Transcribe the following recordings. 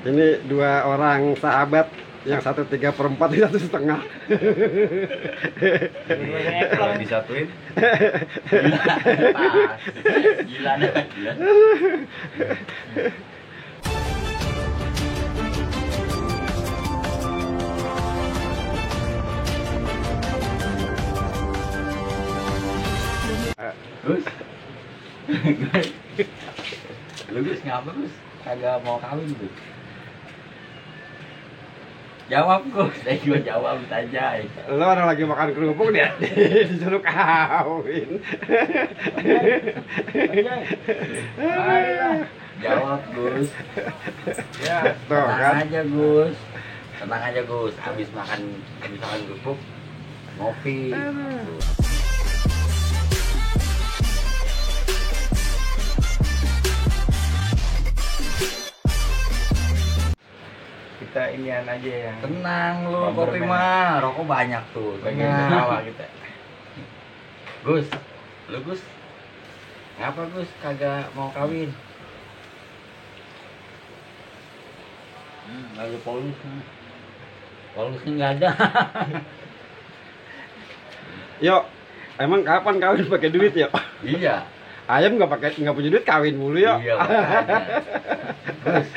Ini dua orang sahabat, yang satu 3/4, yang satu setengah. Kalau disatuin, gila, pas. Gila deh, gila. Gus, lu Gus ngapa Gus? Kagak mau kawin Gus? Jawab Gus, saya juga jawab aja. Lo orang lagi makan kerupuk dia disuruh kawin. Jawab Gus. Ya, tuh Tenang kan. aja Gus. Tenang aja Gus. Habis makan kerupuk, ngopi. Kita inian aja yang Tenang lu, Bumper kopi merah. mah rokok banyak tuh. bagian Tenang. awal kita. Gus, lu Gus, ngapa Gus kagak mau kawin? Nggak ada polusnya nggak ada. Yuk, emang kapan kawin pakai duit ya? Iya, Ayam nggak punya duit, kawin mulu ya. iya makanya. Gus,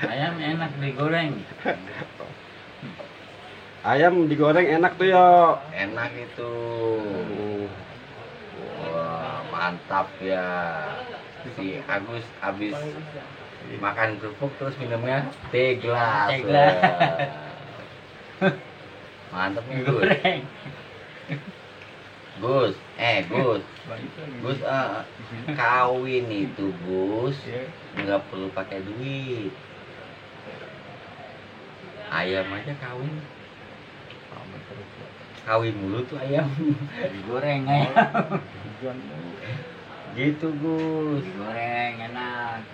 ayam enak digoreng. Ayam digoreng enak tuh ya. Enak itu. Wah, mantap ya. Si Agus habis makan kerupuk terus minumnya teh gelas. Teh gelas. Wah. Mantap nih Gus. Gus, Gus, kawin itu Gus nggak perlu pakai duit. Ayam aja kawin mulu tuh ayam. Digoreng ayam. Gitu Gus. Digoreng enak.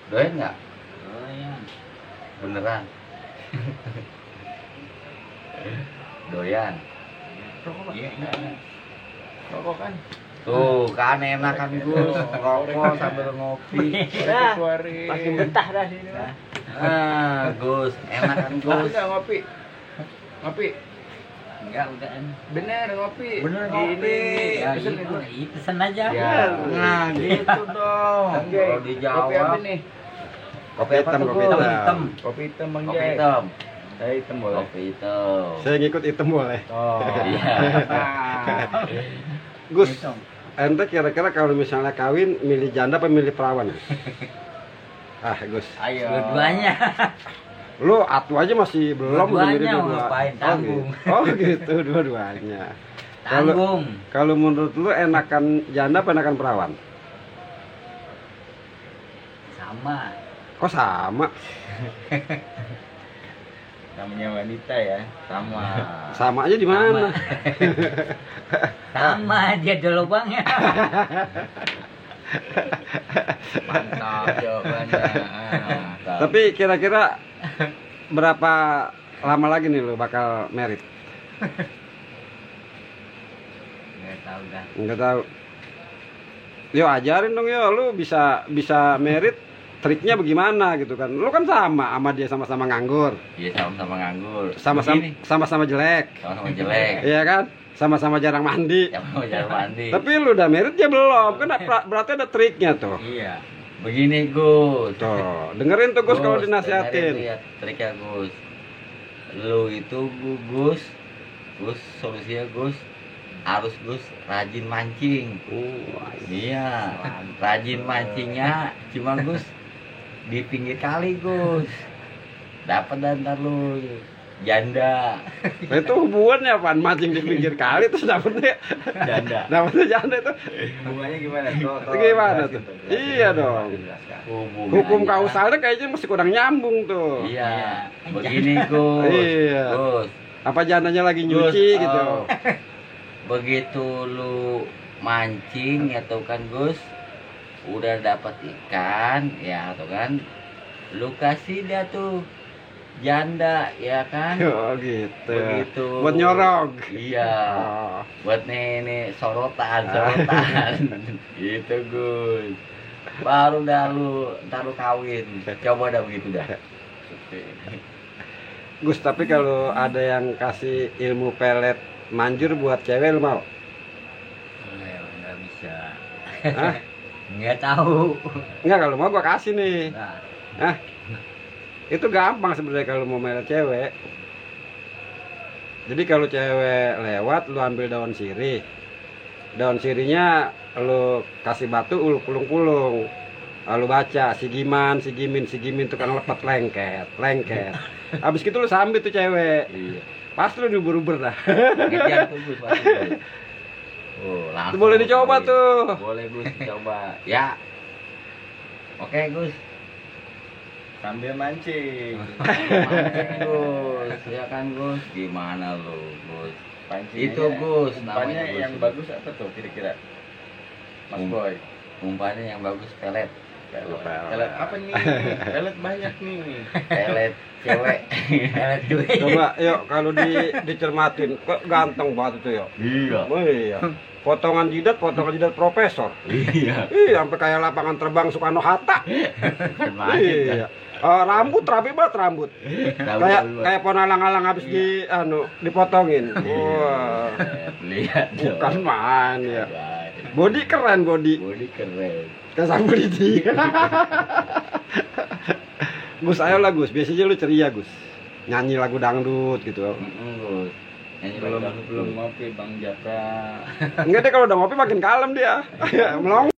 Doyan nggak? Doyan. Beneran? Doyan. Iya, enak. Rokok kan. Tuh kan enak kan Gus, rokok sambil ngopi. Nah, keluarin. Makin betah dah sini mah. Gus, enak kan Gus. Udah ngopi. Ngopi. Enggak, udah enak. Bener ngopi. Bener Ini, ngopi. Ya, pesen itu, itu. pesen aja. Ya, nah gitu dong. Bang Jai, Kalau Kopi dijawab. apa nih? Kopi apa Hitam, tuh, kopi Gus? hitam. Kopi hitam Bang Kopi Jai. hitam. Saya hitam boleh. Kopi hitam. Saya ngikut hitam boleh. Oh. Iya. Nah. Gus, Hitam. ente kira-kira kalau misalnya kawin milih janda apa milih perawan ya? Gus, Ayo. Dua-duanya. lu atu aja masih belum udah milih Dua-duanya dua-dua. ngapain, tanggung. Oh gitu, dua-duanya. Tanggung. Kalau menurut lu enakan janda apa enakan perawan? Sama. Kok sama? Namanya wanita ya. Sama. Sama aja di mana? Sama dia ada lubangnya. Mantap jawabannya. Mantap. Tapi kira-kira berapa lama lagi nih lu bakal merit? Enggak tahu dah. Enggak tahu. Yo ajarin dong yo, lu bisa merit triknya bagaimana gitu kan. Lu kan sama dia sama-sama nganggur, Iya sama-sama nganggur. sama-sama Begini, sama-sama jelek. sama-sama jelek. Iya kan? Sama-sama jarang mandi. Sama-sama jarang mandi. Tapi lu udah merit ya belum? Kan berarti ada triknya tuh. Iya. Begini Gus. Tuh, dengerin tuh Gus kalau dengerin dinasihatin. tuh ya triknya Gus. Lu itu Gus solusinya Gus harus Gus rajin mancing. Iya, rajin mancingnya cuma Gus di pinggir kali Gus. Dapat dan ntar lu janda. Nah, itu hubungannya apaan? Mancing di pinggir kali terus dapetnya janda itu. Hubungannya gimana? Gimana tuh? Iya dong. Hubungannya. Hukum kausalnya kayaknya masih kurang nyambung tuh. Iya. Begini Gus. Iya. Gus. Apa jandanya lagi nyuci Gus, gitu? Begitu lu mancing ya tuh kan Gus, udah dapat ikan ya tuh kan, lu kasih dia tuh janda ya kan. Oh gitu. Begitu. Buat nyorog. Iya. Oh. Buat nih sorotan. Gitu Gus. baru dah lu ntar lu kawin. Coba dah begitu dah. Gus, tapi kalau ada yang kasih ilmu pelet manjur buat cewek lu mau? Nggak bisa. Hah? Nggak tahu. Enggak, kalau mau gua kasih nih. Nah, Hah? Itu gampang sebenarnya kalau mau melet cewek. Jadi kalau cewek lewat lu ambil daun sirih. Daun sirihnya lu kasih batu lu pulung-pulung. Lalu baca si Giman, si Gimin, si Gimin tukang lepet lengket, lengket. Habis gitu lu sambil tuh cewek. Iya. Pas lu diuber-uber dah. Ngejar tuh Gus pasti, Gus. Oh, langsung. Boleh dicoba kawin. tuh. Boleh Gus dicoba. Ya. Oke Gus. Sambil mancing. Mancing Gus, ya kan Gus? Gimana lu Gus? Pancingnya, Itu, Gus, umpannya namanya, Gus. yang bagus apa tuh kira-kira? Mas Boy. Umpannya yang bagus pelet. Pelet. Pelet. Pelet apa nih? Pelet banyak nih. Pelet cewek. pelet duit. Coba yuk kalau dicermatin kok ganteng banget itu yuk. Iya. Oh iya. Potongan jidat profesor. Iya. Ih, sampai kayak lapangan terbang Soekarno Hatta. Iya. Rambut rapi banget rambut. Kayak ponalang-alang habis dipotongin. Wah. Lihat dong. Bukan main ya. Lihat. Body keren body. Body keren. Kayak Sambriti. Gus, ayolah Gus. Biasanya lu ceria Gus. Nyanyi lagu dangdut gitu. Gus. Nyanyi Belum lagu belum ngopi Bang Japra. Enggak deh, kalau udah ngopi makin kalem dia. Melong.